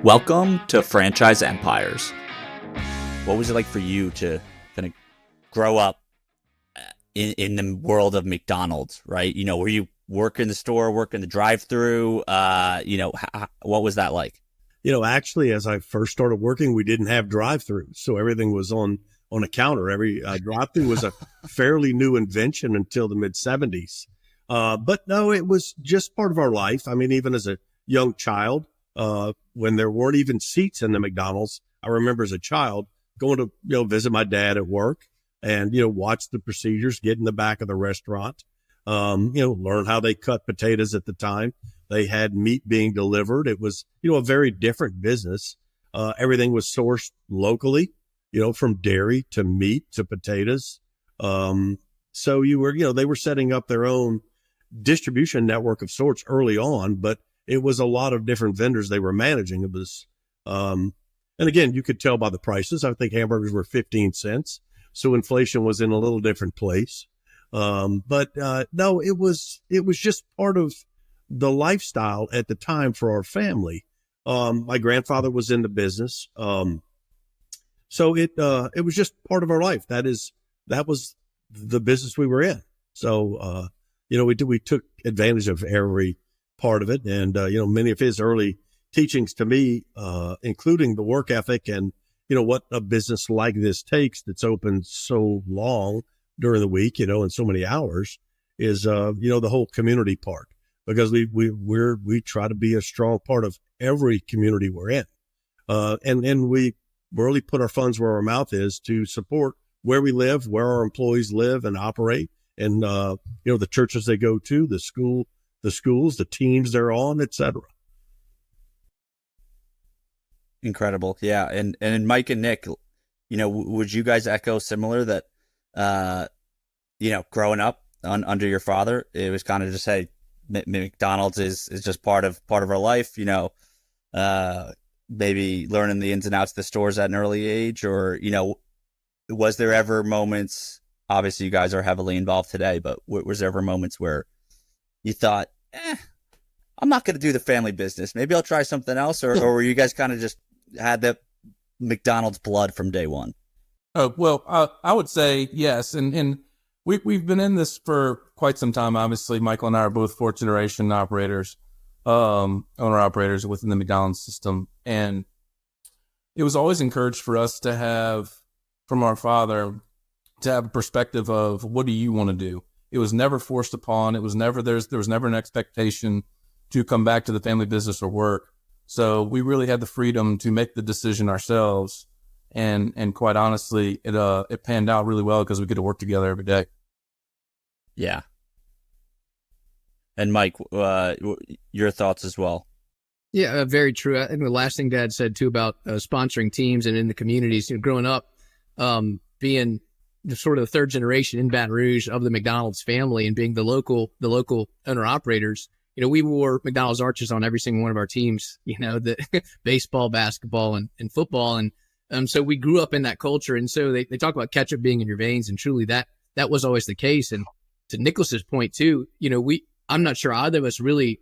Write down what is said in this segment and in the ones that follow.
Welcome to Franchise Empires. What was it like for you to kind of grow up in the world of McDonald's, right? You know, were you working the store, working the drive-through? What was that like? Actually, as I first started working, we didn't have drive-throughs, so everything was on a counter. Every drive-through was a fairly new invention until the mid-'70s. But no, it was just part of our life. I mean, even as a young child, when there weren't even seats in the McDonald's, I remember as a child going to visit my dad at work and watch the procedures, get in the back of the restaurant, learn how they cut potatoes at the time. They had meat being delivered. It was a very different business. Everything was sourced locally, from dairy to meat to potatoes. So they were setting up their own distribution network of sorts early on, but it was a lot of different vendors they were managing. It was, and again, you could tell by the prices. I think hamburgers were 15 cents. So inflation was in a little different place. But no, it was just part of the lifestyle at the time for our family. My grandfather was in the business. So it was just part of our life. That was the business we were in. So, we took advantage of every part of it. And, many of his early teachings to me, including the work ethic and, what a business like this takes that's open so long during the week, and so many hours is, the whole community part, because we try to be a strong part of every community we're in. And we really put our funds where our mouth is to support where we live, where our employees live and operate, and, the churches they go to, the schools, the teams they're on, et cetera. Incredible. Yeah. And Mike and Nick, would you guys echo similar that, growing up under your father, it was kind of just, hey, McDonald's is just part of our life, maybe learning the ins and outs of the stores at an early age, or, was there ever moments, obviously you guys are heavily involved today, but was there ever moments where you thought, I'm not going to do the family business, maybe I'll try something else, or were you guys kind of just had the McDonald's blood from day one? Oh, well, I would say yes. And we've been in this for quite some time. Obviously, Michael and I are both fourth generation operators, owner operators within the McDonald's system. And it was always encouraged for us to have, from our father, to have a perspective of, what do you want to do? It was never forced upon. It was never, there was never an expectation to come back to the family business or work. So we really had the freedom to make the decision ourselves. And quite honestly, it panned out really well because we get to work together every day. Yeah. And Mike, your thoughts as well? Yeah, very true. I think the last thing Dad said too about sponsoring teams and in the communities, growing up, being the sort of the third generation in Baton Rouge of the McDonald's family and being the local owner operators, we wore McDonald's arches on every single one of our teams, the baseball, basketball, and football. And so we grew up in that culture. And so they talk about ketchup being in your veins, and truly that was always the case. And to Nicholas's point too, I'm not sure either of us really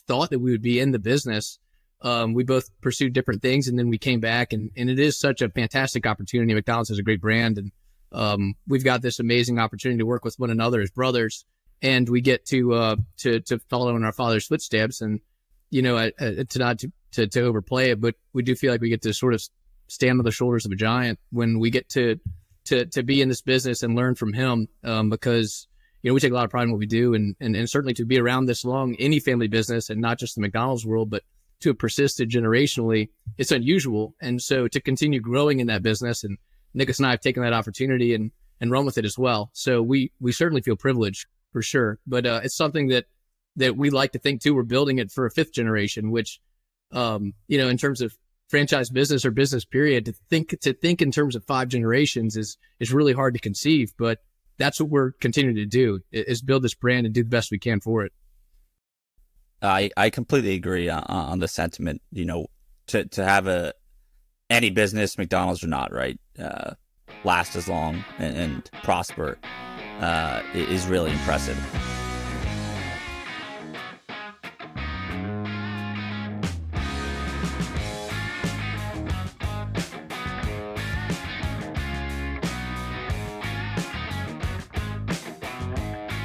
thought that we would be in the business. We both pursued different things, and then we came back, and it is such a fantastic opportunity. McDonald's has a great brand, and we've got this amazing opportunity to work with one another as brothers, and we get to follow in our father's footsteps. And to overplay it, but we do feel like we get to sort of stand on the shoulders of a giant when we get to be in this business and learn from him, because we take a lot of pride in what we do, and certainly to be around this long, any family business, and not just the McDonald's world, but to have persisted generationally, it's unusual. And so to continue growing in that business, and Nicholas and I have taken that opportunity and run with it as well. So we certainly feel privileged for sure, but it's something that we like to think too. We're building it for a fifth generation, which, in terms of franchise business or business period, to think in terms of 5 generations is really hard to conceive, but that's what we're continuing to do, is build this brand and do the best we can for it. I completely agree on the sentiment, to have any business, McDonald's or not, right, last as long and prosper is really impressive.